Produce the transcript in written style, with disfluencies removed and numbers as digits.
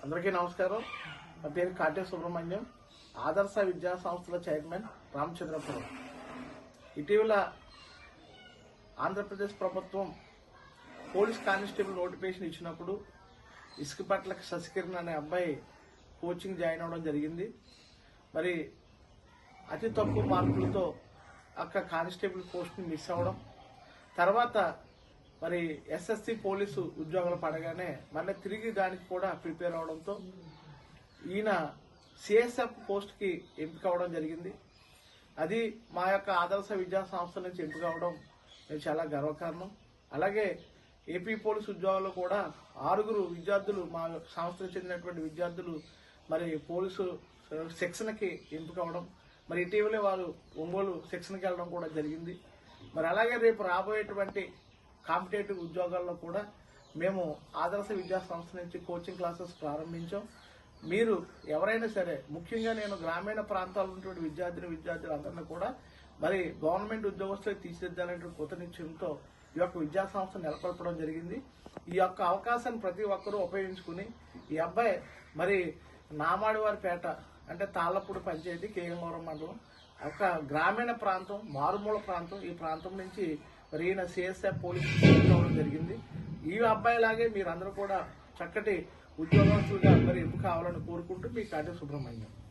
అందరికీ నమస్కారం. నా పేరు కాటే సుబ్రహ్మణ్యం, ఆదర్శ విద్యా సంస్థల చైర్మన్, రామచంద్రపురం. ఇటీవల ఆంధ్రప్రదేశ్ ప్రభుత్వం పోలీస్ కానిస్టేబుల్ నోటిఫికేషన్ ఇచ్చినప్పుడు ఇసుకపట్ల శశికిరణ్ అనే అబ్బాయి కోచింగ్ జాయిన్ అవ్వడం జరిగింది. మరి అతి తక్కువ మార్కులతో అక్కడ కానిస్టేబుల్ పోస్ట్ని మిస్ అవ్వడం, తర్వాత మరి ఎస్ఎస్సి పోలీసు ఉద్యోగాలు పడగానే మళ్ళీ తిరిగి దానికి కూడా ప్రిపేర్ అవడంతో ఈయన సిఎస్ఎఫ్ పోస్ట్కి ఎంపిక అవ్వడం జరిగింది. అది మా యొక్క ఆదర్శ విద్యా సంస్థ నుంచి ఎంపిక అవ్వడం చాలా గర్వకారణం. అలాగే ఏపీ పోలీసు ఉద్యోగాల్లో కూడా 6 విద్యార్థులు, మా సంస్థకు చెందినటువంటి విద్యార్థులు మరి పోలీసు సెక్షన్కి ఎంపిక అవ్వడం, మరి ఇటీవలే వారు ఒంగోలు సెక్షన్కి వెళ్ళడం కూడా జరిగింది. మరి అలాగే రేపు రాబోయేటువంటి కాంపిటేటివ్ ఉద్యోగాల్లో కూడా మేము ఆదర్శ విద్యా సంస్థ నుంచి కోచింగ్ క్లాసెస్ ప్రారంభించాం. మీరు ఎవరైనా సరే, ముఖ్యంగా నేను గ్రామీణ ప్రాంతాల్లో ఉన్నటువంటి విద్యార్థులందరినీ కూడా మరి గవర్నమెంట్ ఉద్యోగస్తులు తీర్చిదిద్దాలనే కృత నిశ్చయంతో ఈ యొక్క విద్యా సంస్థ నెలకొల్పడం జరిగింది. ఈ యొక్క అవకాశాన్ని ప్రతి ఒక్కరూ ఉపయోగించుకుని ఈ అబ్బాయి మరి నామాడివారిపేట అంటే తాళ్లపూడి పంచాయతీ, కేఎంవరం మండలం, ఒక గ్రామీణ ప్రాంతం, మారుమూల ప్రాంతం, ఈ ప్రాంతం నుంచి మరి ఈయన సిఎస్ఎఫ్ పోలీస్ అవడం జరిగింది. ఈ అబ్బాయిలాగే మీరందరూ కూడా చక్కటి ఉద్యోగస్తులుగా మరి ఎంపిక కావాలని కోరుకుంటూ మీ కాటే సుబ్రహ్మణ్యం.